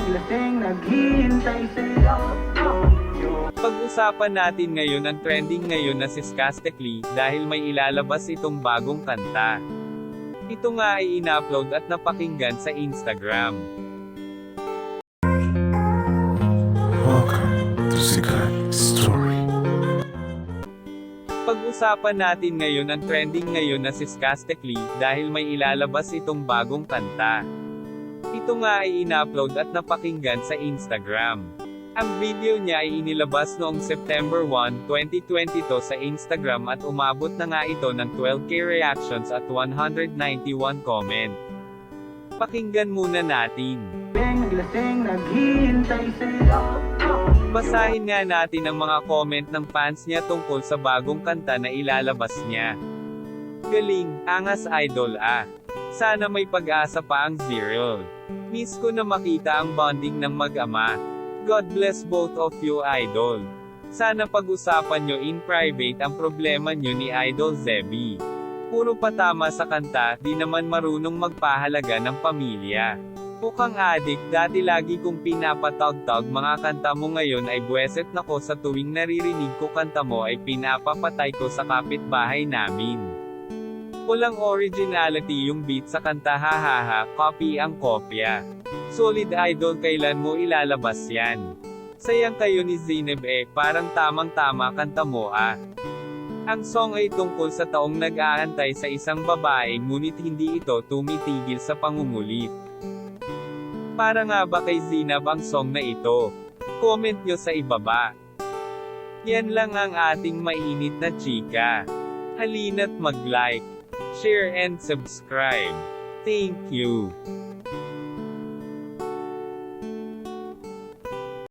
lasing naghihintay sa'yo. Pag-usapan natin ngayon ang trending ngayon na si Skastekli, dahil may ilalabas itong bagong kanta. Ito nga ay in-upload at napakinggan sa Instagram. Welcome to Sikat Story. Pag-usapan natin ngayon ang trending ngayon na si Skastekli, dahil may ilalabas itong bagong kanta. Ito nga ay in-upload at napakinggan sa Instagram. Ang video niya ay inilabas noong September 1, 2022 sa Instagram at umabot na nga ito ng 12k reactions at 191 comment. Pakinggan muna natin. Lasing naghihintay sa'yo. Basahin nga natin ang mga comment ng fans niya tungkol sa bagong kanta na ilalabas niya. Galing, angas idol ah. Sana may pag-asa pa ang Zero. Miss ko na makita ang bonding ng mag-ama. God bless both of you idol. Sana pag-usapan nyo in private ang problema nyo ni Idol Zebby. Puro patama sa kanta, di naman marunong magpahalaga ng pamilya. Mukhang adik, dati lagi kong pinapatawag-tawag mga kanta mo ngayon ay buweset nako sa tuwing naririnig ko kanta mo ay pinapapatay ko sa kapitbahay namin. Walang originality yung beat sa kanta hahaha, copy ang kopya. Solid idol, kailan mo ilalabas yan? Sayang kayo ni Zainab parang tamang-tama kanta mo ah. Ang song ay tungkol sa taong nag-aantay sa isang babae ngunit hindi ito tumitigil sa pangungulit. Para nga ba kay Zainab ang song na ito? Comment nyo sa ibaba. Yan lang ang ating mainit na chika. Halina't mag-like, share and subscribe. Thank you.